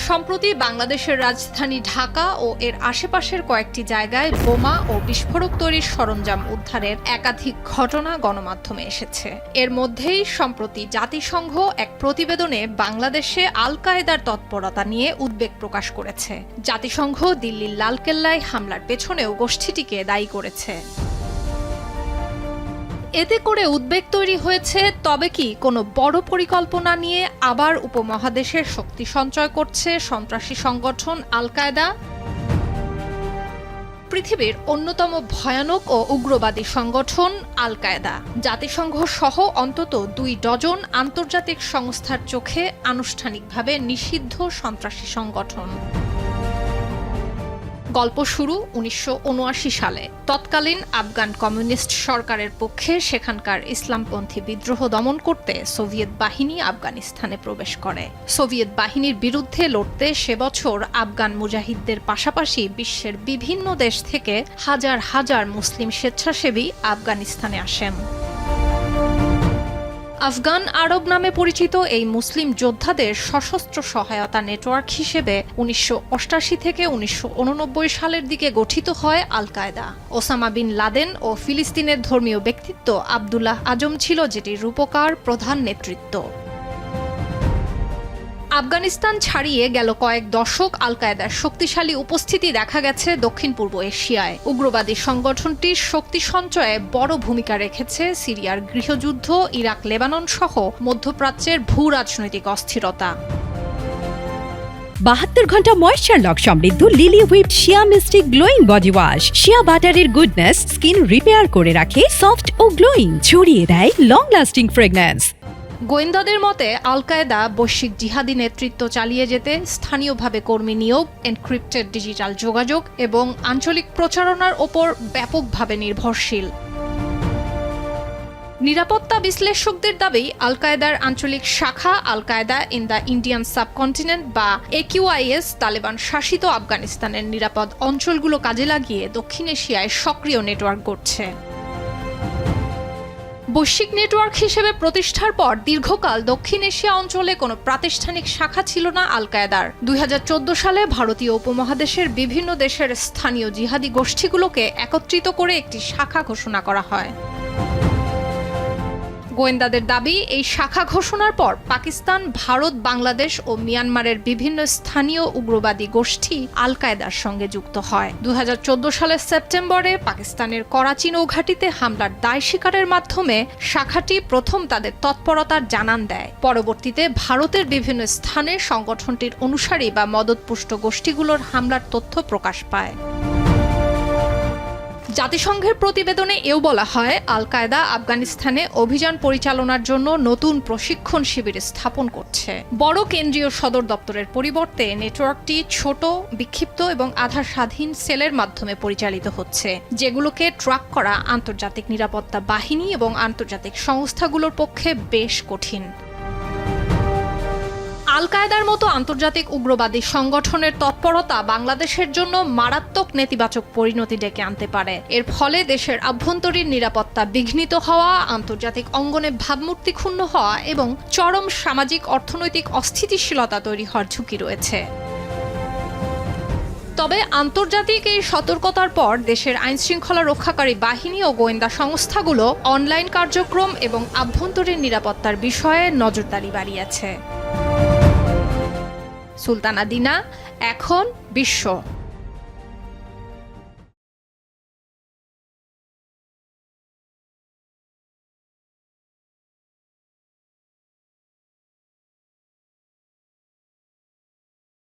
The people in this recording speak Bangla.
সম্প্রতি বাংলাদেশের রাজধানী ঢাকা ও এর আশেপাশের কয়েকটি জায়গায় বোমা ও বিস্ফোরক তৈরির সরঞ্জাম উদ্ধারের একাধিক ঘটনা গণমাধ্যমে এসেছে। এর মধ্যেই সম্প্রতি জাতিসংঘ এক প্রতিবেদনে বাংলাদেশে আল কায়েদার তৎপরতা নিয়ে উদ্বেগ প্রকাশ করেছে। জাতিসংঘ দিল্লির লালকেল্লায় হামলার পেছনেও গোষ্ঠীটিকে দায়ী করেছে। এতে করে উদ্বেগ তৈরি হয়েছে, তবে কি কোনো বড় পরিকল্পনা নিয়ে আবার উপমহাদেশের শক্তি সঞ্চয় করছে সন্ত্রাসী সংগঠন আল কায়েদা? পৃথিবীর অন্যতম ভয়ানক ও উগ্রবাদী সংগঠন আল কায়েদা জাতিসংঘ সহ অন্তত ২ ডজন আন্তর্জাতিক সংস্থার চোখে আনুষ্ঠানিকভাবে নিষিদ্ধ সন্ত্রাসী সংগঠন। গল্প শুরু ১৯৭৯ সালে। তৎকালীন আফগান কমিউনিস্ট সরকারের পক্ষে সেখানকার ইসলামপন্থী বিদ্রোহ দমন করতে সোভিয়েত বাহিনী আফগানিস্তানে প্রবেশ করে। সোভিয়েত বাহিনীর বিরুদ্ধে লড়তে সে বছর আফগান মুজাহিদদের পাশাপাশি বিশ্বের বিভিন্ন দেশ থেকে হাজার হাজার মুসলিম স্বেচ্ছাসেবী আফগানিস্তানে আসেন। আফগান আরব নামে পরিচিত এই মুসলিম যোদ্ধাদের সশস্ত্র সহায়তা নেটওয়ার্ক হিসেবে ১৯৮৮ থেকে ১৯৮৯ সালের দিকে গঠিত হয় আল কায়েদা। ওসামা বিন লাদেন ও ফিলিস্তিনের ধর্মীয় ব্যক্তিত্ব আবদুল্লাহ আজম ছিল যেটির রূপকার প্রধান নেতৃত্ব। আফগানিস্তান ছাড়িয়ে গেল কয়েক দশক আল কায়েদার শক্তিশালী উপস্থিতি দেখা গেছে দক্ষিণ পূর্ব এশিয়ায়। উগ্রবাদী সংগঠনটির শক্তি সঞ্চয়ে বড় ভূমিকা রেখেছে সিরিয়ার গৃহযুদ্ধ, ইরাক, লেবানন সহ মধ্যপ্রাচ্যের ভূ রাজনৈতিক অস্থিরতা। ৭২ ঘন্টা ময়েশ্চার লক সমৃদ্ধ লিলি হুইপড শিয়া মিস্টিক গ্লোয়িং বডি ওয়াশ। শিয়া বাটারের গুডনেস স্কিন রিপেয়ার করে রাখে সফট ও গ্লোয়িং, ছড়িয়ে দেয় লং লাস্টিং ফ্রেগন্যান্স। গোয়েন্দাদের মতে আল কায়েদা বৈশ্বিক জিহাদি নেতৃত্ব চালিয়ে যেতে স্থানীয়ভাবে কর্মী নিয়োগ, এনক্রিপ্টেড ডিজিটাল যোগাযোগ এবং আঞ্চলিক প্রচারণার ওপর ব্যাপকভাবে নির্ভরশীল। নিরাপত্তা বিশ্লেষকদের দাবি, আল কায়েদার আঞ্চলিক শাখা Al Qaeda in the Indian subcontinent বা AQIS তালেবান শাসিত আফগানিস্তানের নিরাপদ অঞ্চলগুলো কাজে লাগিয়ে দক্ষিণ এশিয়ায় সক্রিয় নেটওয়ার্ক গড়ছে। বৈশ্বিক নেটওয়ার্ক হিসেবে প্রতিষ্ঠার পর দীর্ঘকাল দক্ষিণ এশিয়া অঞ্চলে কোনো প্রাতিষ্ঠানিক শাখা ছিল না আল কায়েদার। ২০১৪ সালে ভারতীয় উপমহাদেশের বিভিন্ন দেশের স্থানীয় জিহাদি গোষ্ঠীগুলোকে একত্রিত করে একটি শাখা ঘোষণা করা হয়। গোয়েন্দাদের দাবি, এই শাখা ঘোষণার পর পাকিস্তান, ভারত, বাংলাদেশ ও মিয়ানমারের বিভিন্ন স্থানীয় উগ্রবাদী গোষ্ঠী আল কায়েদার সঙ্গে যুক্ত হয়। ২০১৪ সালের সেপ্টেম্বরে পাকিস্তানের করাচি নৌঘাঁটিতে হামলার দায় স্বীকারের মাধ্যমে শাখাটি প্রথম তাদের তৎপরতার জানান দেয়। পরবর্তীতে ভারতের বিভিন্ন স্থানে সংগঠনটির অনুসারী বা মদতপুষ্ট গোষ্ঠীগুলোর হামলার তথ্য প্রকাশ পায়। জাতিসংঘের প্রতিবেদনে এও বলা হয়, আল কায়েদা আফগানিস্তানে অভিযান পরিচালনার জন্য নতুন প্রশিক্ষণ শিবির স্থাপন করছে। বড় কেন্দ্রীয় সদর দপ্তরের পরিবর্তে নেটওয়ার্কটি ছোট, বিক্ষিপ্ত এবং আধা স্বাধীন সেলের মাধ্যমে পরিচালিত হচ্ছে, যেগুলোকে ট্র্যাক করা আন্তর্জাতিক নিরাপত্তা বাহিনী এবং আন্তর্জাতিক সংস্থাগুলোর পক্ষে বেশ কঠিন। আল কায়েদার মতো আন্তর্জাতিক উগ্রবাদী সংগঠনের তৎপরতা বাংলাদেশের জন্য মারাত্মক নেতিবাচক পরিণতি ডেকে আনতে পারে। এর ফলে দেশের আভ্যন্তরীণ নিরাপত্তা বিঘ্নিত হওয়া, আন্তর্জাতিক অঙ্গনে ভাবমূর্তি ক্ষুণ্ণ হওয়া এবং চরম সামাজিক অর্থনৈতিক অস্থিতিশীলতা তৈরি হওয়ার ঝুঁকি রয়েছে। তবে আন্তর্জাতিক এই সতর্কতার পর দেশের আইনশৃঙ্খলা রক্ষাকারী বাহিনী ও গোয়েন্দা সংস্থাগুলো অনলাইন কার্যক্রম এবং আভ্যন্তরীণ নিরাপত্তার বিষয়ে নজরদারি বাড়িয়েছে। সুলতানা দিনা, এখন বিশ্ব।